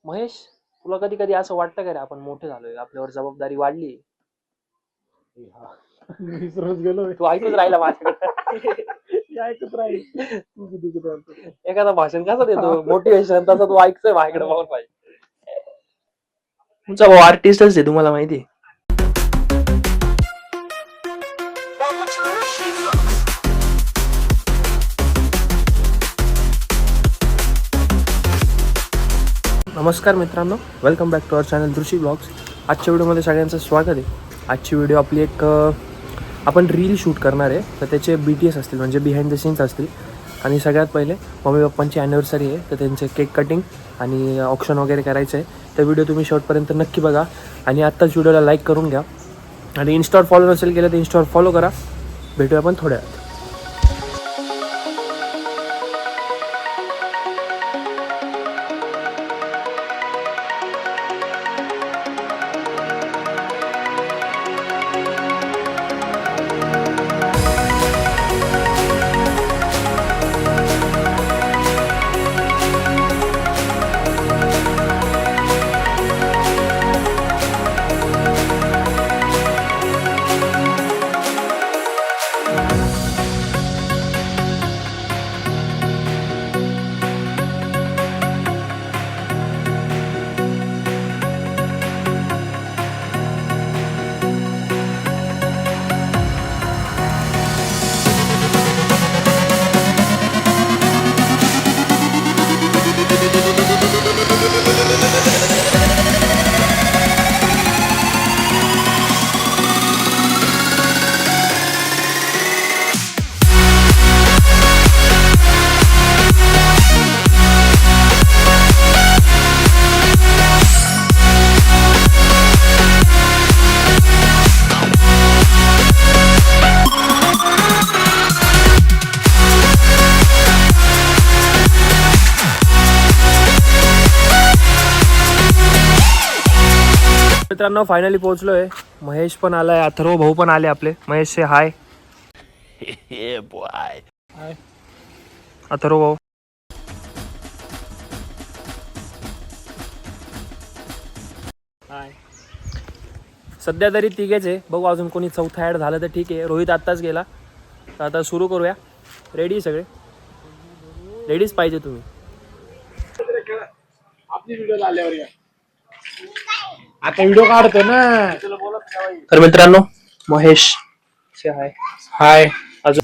महेश, तुला कधी कधी असं वाटतं का रे आपण मोठे झालोय, आपल्यावर जबाबदारी वाढली? विसरूनच गेलो. तू ऐकूच राहिला माझ्याकडे. ऐकत राहील तू किती किती एखादा भाषण कसं देतो मोटिवेशन, तसं तू ऐकतोय माझ्याकडे बघून पाहिजे. तुमचा भाऊ आर्टिस्टच आहे, तुम्हाला माहिती आहे. नमस्कार मित्रांनो, welcome back to our channel Drushi blogs. आजच्या व्हिडिओमध्ये सगळ्यांचं स्वागत आहे. आजची व्हिडिओ आपली एक आपण रील शूट करणार आहे, तर त्याचे BTS असतील, म्हणजे बिहाइंड द सीन्स असतील. आणि सगळ्यात पहिले मम्मी पप्पांची ॲनिव्हर्सरी आहे, तर त्यांचे केक कटिंग आणि ऑप्शन वगैरे करायचं आहे. तर व्हिडिओ तुम्ही शेवटपर्यंत नक्की बघा आणि आत्ताच व्हिडिओला लाईक करून घ्या. आणि इन्स्टावर फॉलो नसेल केलं तर इन्स्टावर फॉलो करा. भेटूया आपण थोड्या वेळात. मित्रांनो, फायनली पोहोचलोय. महेश पण आलाय, अथर्व भाऊ पण आले आपले. महेश से हाय. हाय. अथर्व भाऊ. हाय. सध्या तरी तिघेच आहे, बघू अजून कोणी चौथा ॲड झालं तर ठीक आहे. रोहित आत्ताच गेला, तर आता सुरू करूया. रेडी सगळे? रेडीच पाहिजे तुम्ही. आपली व्हिडिओ आल्यावर या. आता व्हिडिओ काढतो ना. तर मित्रांनो, महेश से हाय. हाय. अजून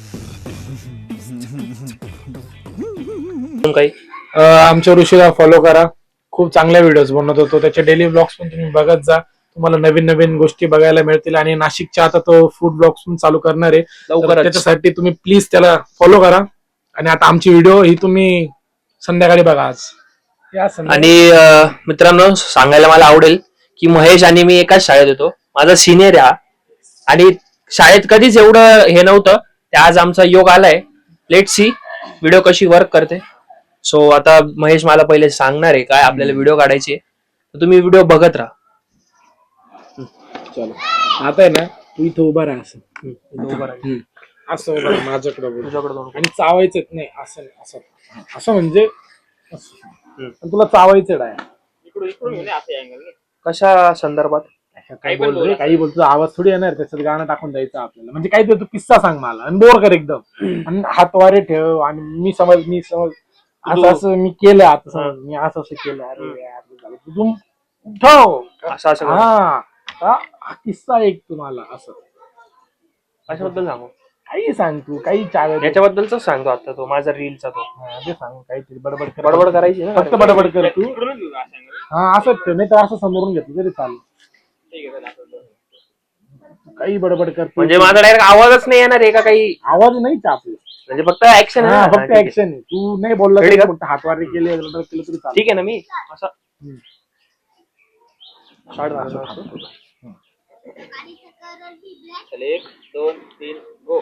काही? आमच्या ऋषीला फॉलो करा. खूप चांगल्या व्हिडिओज बनवत होतो, त्याचे डेली ब्लॉग्स पण तुम्ही बघत जा. तुम्हाला नवीन नवीन गोष्टी बघायला मिळतील. आणि नाशिकच्या आता तो फूड ब्लॉग्स पण चालू करणार आहे लवकर. त्याच्यासाठी तुम्ही प्लीज त्याला फॉलो करा. आणि आता आमची व्हिडिओ ही तुम्ही संध्याकाळी बघा आज. आणि मित्रांनो, सांगायला मला आवडेल की महेश आणि मी एकाच शाळेत होतो. माझा सिनियर आहे हा, आणि शाळेत कधीच एवढं हे नव्हतं. ते आज आमचा योग आलाय. लेट सी व्हिडिओ कशी वर्क करते. सो आता महेश मला पहिले सांगणार आहे काय आपल्याला व्हिडिओ काढायची. तर तुम्ही व्हिडिओ बघत राहा. चलो, आता आहे ना, तू इथं उभा राहा. असं असं उभा राहा माझ्याकडे बघ. तुझ्याकडे आणि चावायचं नाही. असं असं असं म्हणजे असं. तुला चावायचं आहे. कशा संदर्भात? काही बोल रे, काही बोलतो. आवाज थोडी येणार, त्याच्यात गाणं टाकून द्यायचं आपल्याला. म्हणजे काही तू किस्सा सांग मला आणि बोर कर एकदम. आणि हात वारे ठेव. आणि मी समज असं असं मी केलं. आता समज मी असं असं केलं. अरे यार तू ठेव असं असं हा किस्सा एक तुम्हाला असं कशाबद्दल सांगू? काही सांग तू. काही चालेल. याच्याबद्दलच सांगतो आता तो माझा रीलचा. तो ते सांग काहीतरी. बडबड बडबड करायची ना, फक्त बडबड कर तू. हा असंच ठेव, नाही तर असं समोरून घेतलं तरी चालेल. काही बडबड कर. म्हणजे माझा डायरेक्ट आवाजच नाही येणार आहे का? काही आवाज नाही आपले, म्हणजे फक्त ऍक्शन आहे. फक्त ऍक्शन आहे. तू नाही बोलला तरी फक्त हातवारे केले तरी चालेल. ठीक आहे ना. मी असं स्टार्ट झालं. 1 2 3 गो.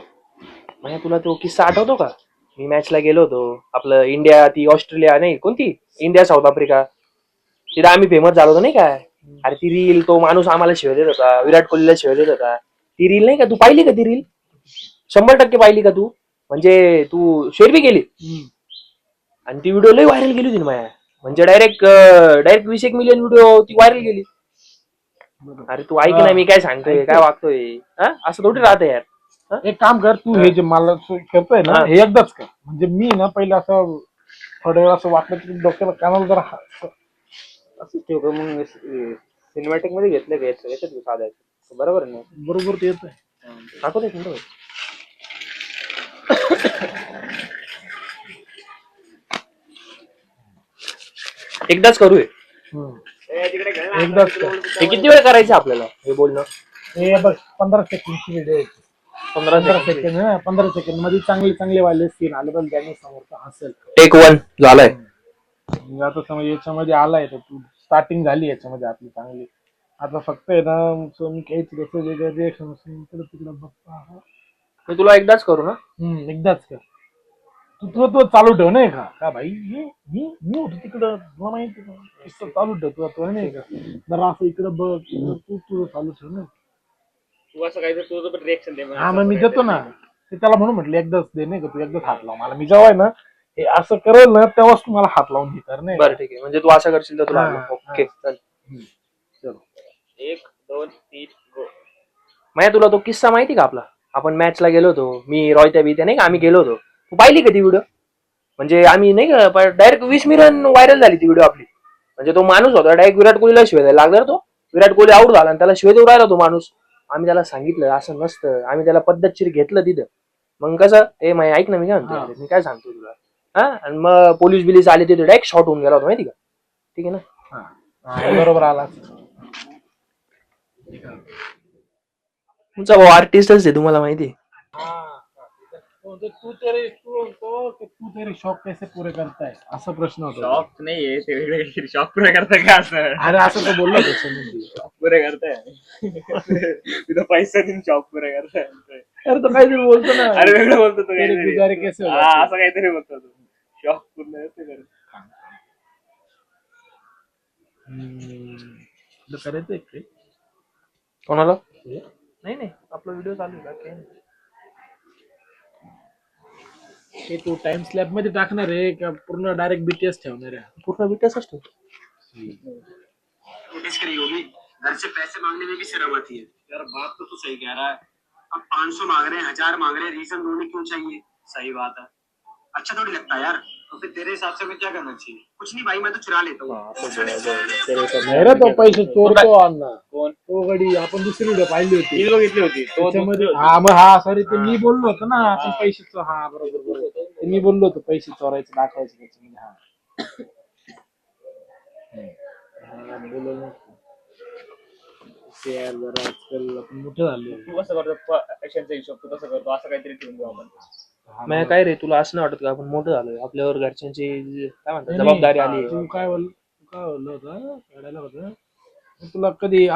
म्हणजे तुला तो किस्सा आठवतो का? मी मॅचला गेलो होतो, आपलं इंडिया ती ऑस्ट्रेलिया नाही, कोणती इंडिया साऊथ आफ्रिका, तिथे आम्ही फेमस झालो होतो नाही काय. अरे ती रील, तो माणूस आम्हाला शिवाय देत होता, विराट कोहलीला शिवाय देत होता. ती रील नाही का, तू पाहिली का ती रील? 100% पाहिली का तू? म्हणजे तू शेअर बी केली. आणि ती व्हिडिओ लय व्हायरल गेली होती ना माझ्या. म्हणजे डायरेक्ट 20-1 मिलियन व्हिडिओ ती व्हायरल गेली. अरे तू ऐक ना मी काय सांगतोय, काय वागतोय हा? असं थोडी राहतं यार. एक काम कर तू, हे जे मला करतोय ना हे एकदाच कर. म्हणजे मी ना पहिले असं थोड्या वेळ असं वाटलं की डोक्याला कानाला जरा असंच ठेव मग सिनेमॅटिक मध्ये घेतलं का याच्यात साध्या बरोबर ना. बरोबर ते येतंय. दाखवत एक मिनिट. एकदाच करू हे. एकदाच कर. हे किती वेळ करायचं आपल्याला हे बोलणं? हे बघ 15 सेकंडची व्हिडिओ आहे. 15 सेकंड मध्ये चांगले चांगले वाले सीन आले पण त्याने समोर हसेल. टेक 1 झालाय. म्हणजे आता समज याच्यामध्ये आलाय तर तू स्टार्टिंग झाली याच्यामध्ये आपली चांगली. आता फक्त आहे ना मी काहीच रिएक्शन तिकडे बघता. मी तुला एकदाच करू ना. एकदाच कर. तू चालू ठेव नाही का भाई. मी होतो तिकडं तुला माहिती का चालू ठेव तू नाही का जरा असं इकडं बघ तू तुझं चालू ठेव ना. तू असं काय तुझं पण रिएक्शन दे. हा मग मी देतो ना. ते त्याला म्हणून म्हटलं एकदाच दे नाही का तू एकदाच हात लाव मला. मी जेव्हा आहे ना हे असं करेल ना तेव्हाच तू मला हात लावून हे कर नाही. बरं ठीक आहे म्हणजे तू असं करशील तर तुला ओके चल. 1 2 3 गो. माया तुला तो किस्सा माहिती का आपला? आपण मॅचला गेलो होतो, मी रॉयत्या बीत्या नाही का आम्ही गेलो होतो. तू पाहिली का ती व्हिडिओ? म्हणजे आम्ही नाही का डायरेक्ट 20 मिलियन व्हायरल झाली ती व्हिडिओ आपली. म्हणजे तो माणूस होता डायरेक्ट विराट कोहलीला शिवाय द्यायला लागला. तो विराट कोहली आउट झाला आणि त्याला शिवाय देऊ राहिला तो माणूस. आम्ही त्याला सांगितलं असं नसतं, आम्ही त्याला पद्धतशीर घेतलं तिथं. मग कसं ए माय ऐक ना मी काय म्हणतो, मी काय सांगतो तुला हा. आणि मग पोलीस बिलीस आले तिथे डायरेक्ट शॉट होऊन गेला होता माहिती का. ठीक आहे ना. बरोबर आला. तुमचा भाऊ आर्टिस्टच आहे तुम्हाला माहिती आहे. तू तेरे शौक कैसे पुरे करता है असा प्रश्न होता. शॉक नाहीये ते वेगळे शॉक पुरे करताय का असं? अरे असं तो बोलला त्याच्यामध्ये. शॉक पुरे करताय तिथं पैसा देऊन शॉक पुरे करताय. अरे तो काहीतरी बोलतो ना. अरे वेगळं बोलतो तो तेरे काहीतरी. गुजारे कैसे हा असं काहीतरी बोलतो तो. शॉक पूर्ण करत करायचं काही. कोणाला नाही आपला व्हिडिओ चालू आहे. हे तू टाइम स्लॅब मध्ये टाकणार आहे का पूर्ण डायरेक्ट बीटीएस ठेवणार आहे? पूर्ण बीटीएस असतो. नोटिस करी होगी घर से पैसे मांगने में भी शर्म आती है यार. बात तो तू सही कह रहा है. अब 500 मांग रहे हैं, 1000 मांग रहे हैं, रीजन उन्हें क्यों चाहिए? सही बात है. अच्छा थोड़ी लगता है यार. तो फिर तेरे हिसाब से हमें क्या करना चाहिए? कुछ नहीं भाई, मैं तो चुरा लेता हूँ. नाही रे तो पैसे चोरतो अण्णा. कोण तो गडी आपण दुसरी व्हिडिओ पाहिली होती. बघितली होती त्याच्यामध्ये हा मग हा सॉरी ते मी बोललो होतो ना आपण पैसे हा बरोबर ते मी बोललो होतो पैसे चोरायचे दाखवायचे त्याच्यामध्ये. हा बोललो ना यार जरा आजकाल आपण मोठे झालो. तू कसं करतो पैशांचा हिशोब तू कसं करतो असं काहीतरी ठेवून घेऊ आपण. मग काय रे तुला असं नाही वाटत का आपण मोठं झालोय, आपल्यावर घरच्यांची काय म्हणतात जबाबदारी आली. तू काय बोललो होता काढायला होतं तुला कधी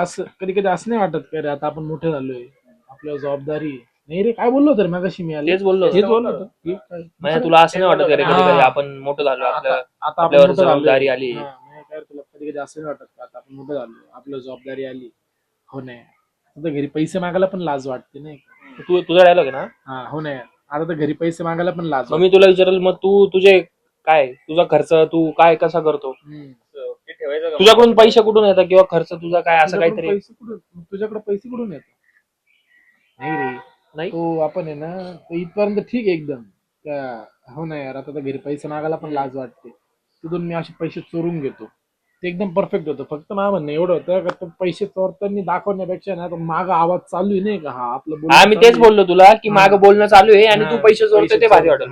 कधी असं नाही वाटत का रे आता आपण मोठे झालोय आपल्यावर जबाबदारी नाही रे? काय बोललो तर मगाशी मी तेच बोललो होतो. म्हणजे तुला असं नाही वाटत का रे कधी आपण मोठं झालो आता आपल्यावर जबाबदारी आली. काय तुला कधी कधी असं नाही वाटत का आता आपण मोठं झालो आपल्यावर जबाबदारी आली? हो नाही आता घरी पैसे मागायला पण लाज वाटते नाही का? तू तुझा डायलॉग आहे ना. हा हो नाही आता तर घरी पैसे मागायला पण लाज. मग मी तुला विचारलं मग तू तुझे काय तुझा खर्च तू काय कसा करतो? ते ठेवायचं का? तुझ्याकडून पैसे कुठून येतात किंवा खर्च तुझा काय असं काहीतरी? तुझ्याकडे पैसे कुठून येतात? नाही रे नाही तो आपण आहे ना तो इथपर्यंत ठीक आहे एकदम. हो ना यार आता तर घरी पैसे मागायला पण लाज वाटते. तिथून मी असे पैसे चोरून घेतो ते एकदम परफेक्ट होतं. फक्त मला म्हणणं एवढं होतं का तो पैसे चोरताना दाखवण्यापेक्षा ना तो माग आवाज चालू आहे नाही का हा आपलं हा मी तेच बोललो तुला की माग बोलणं चालू आहे आणि तू पैसे चोरतोय ते भारी वाटत.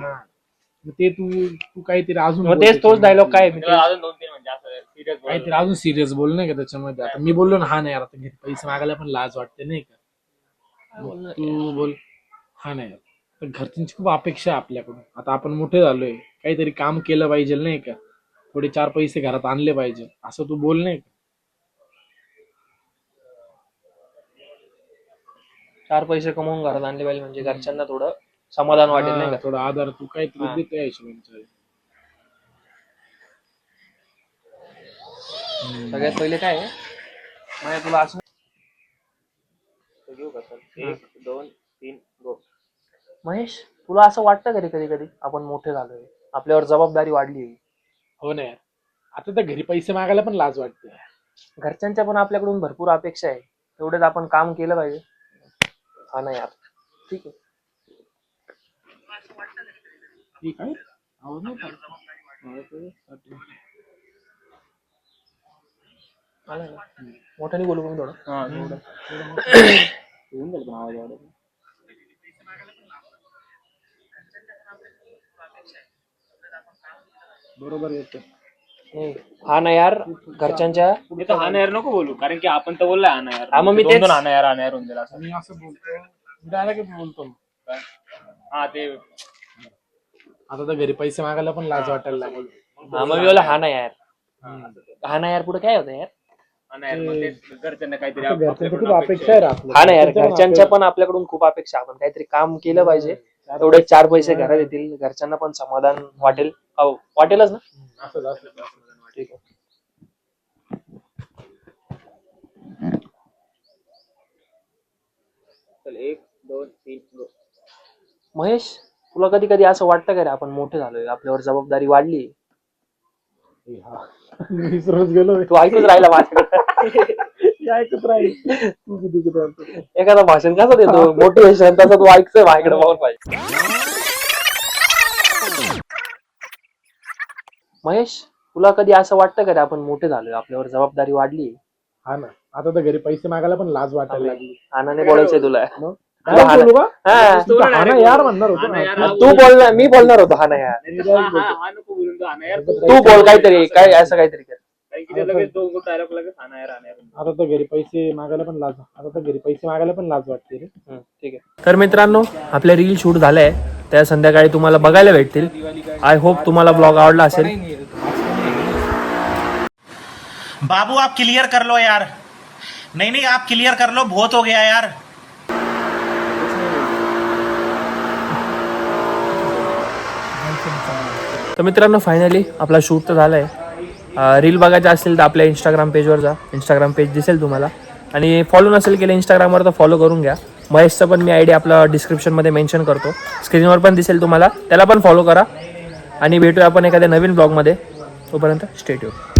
ते तू काहीतरी अजून मग तेच तोच डायलॉग काय तुला अजून 2-3 म्हणजे असं सिरियस काहीतरी अजून सिरियस बोल नाही का त्याच्यामध्ये. आता मी बोललो ना हा नाही यार आता घरी पैसे मागायला पण लाज वाटते नाही का? तू बोल हा नाही यार घरच्यांची खूप अपेक्षा आहे आपल्याकडून. आता आपण मोठे झालोय काहीतरी काम केलं पाहिजे नाही का? थोडे 4 पैसे घरात आणले पाहिजे असं तू बोल नाही का? 4 पैसे कमवून घरात आणले पाहिजे म्हणजे घरच्यांना थोडं समाधान वाटेल नाही का? थोडा आधार तू काहीतरी देतो या हिशोबाने. सगळ्यात पहिले काय आहे म्हणजे तुला असं घेऊ का सर 1 2 3 गो. महेश तुला असं वाटतं कधी कधी आपण मोठे झालोय आपल्यावर जबाबदारी वाढली? हो ना यार आता तर घरी पैसे मागायला पण लाज वाटते. घरच्यांच्या पण आपल्याकडून भरपूर अपेक्षा आहे, तेवढंच आपण काम केलं पाहिजे. हा ना यार, ठीक आहे. ठीक आहे. मोठ्याने बोलू मग थोडं. बरोबर येते. नाही, हा ना यार घरच्यांच्या. हा ना यार नको बोलू, कारण की आपण तर बोललोय हा ना यार. हा, मग मी दोन तेच- दोन हा ना यार होऊन दिला असं. मी असं बोलतो, डायरेक्ट बोलतो. हा ते आता तर घरी पैसे मागायला पण लाज वाटायला लागली. हा मग मी बोला हा ना यार. हा ना यार पुढे काय होतं यार. हा ना यार, मग ते घरच्यांना काहीतरी घरच्यांची आपल्याकडून खूप अपेक्षा आहे रे आपल्याला. हा ना यार, घरच्यांच्या पण आपल्याकडून खूप अपेक्षा. आपण काहीतरी काम केलं पाहिजे, तेवढे 4 पैसे घरात येतील, घरच्यांना पण समाधान वाटेल. वाटेलच ना. असं ठीक आहे. चल 1 2 3 महेश, तुला कधी कधी असं वाटतं का रे आपण मोठे झालोय, आपल्यावर जबाबदारी वाढली. मी विसरूनच गेलो. तू ऐकूच राहिला माझ्याकडे. ऐकत राहील. एखादा भाषण कसं देतो मोटिवेशन, तसं तू ऐकतोय माझ्याकडे पाहून पाहिजे. महेश, तुला कधी असं वाटतं का रे आपण मोठे झालोय, आपल्यावर जबाबदारी वाढली. हा ना, आता तर घरी पैसे मागायला पण लाज वाटायला लागली. आनाने बोलायचंय तुला. काय बोलू का? हा, तू तर हा ना यार म्हणणार होतो ना. तू बोलणार, मी बोलणार होतो हा ना यार. हा नको बोलून हा ना यार. तू बोल काहीतरी, काय असं काहीतरी कर. कारण की ते लगेच दोन डायलॉग लगेच हा ना यार हा ना यार. आता तर घरी पैसे मागायला पण लाज वाटते रे. ठीक आहे. तर मित्रांनो, आपले रील शूट झालंय, त्या संध्याकाळी तुम्हाला बघायला भेटतील. आय होप तुम्हाला ब्लॉग आवडला असेल. बाबू आप क्लियर कर लो यार. नहीं आप क्लियर कर लो, बहुत हो गया यार. तर मित्रांनो, फायनली आपला शूट तर झालाय. रील बघायचं असेल तर आपल्या इंस्टाग्राम पेजवर जा. इंस्टाग्राम पेज दिसेल तुम्हाला, आणि फॉलो नसेल केलं इंस्टाग्रामवर तर फॉलो करून घ्या. महेशचं पण मी आयडी आपला डिस्क्रिप्शनमध्ये मेन्शन करतो, स्क्रीनवर पण दिसेल तुम्हाला, त्याला पण फॉलो करा. आणि भेटूया आपण एखाद्या नवीन ब्लॉगमध्ये. तोपर्यंत स्टे ट्यून.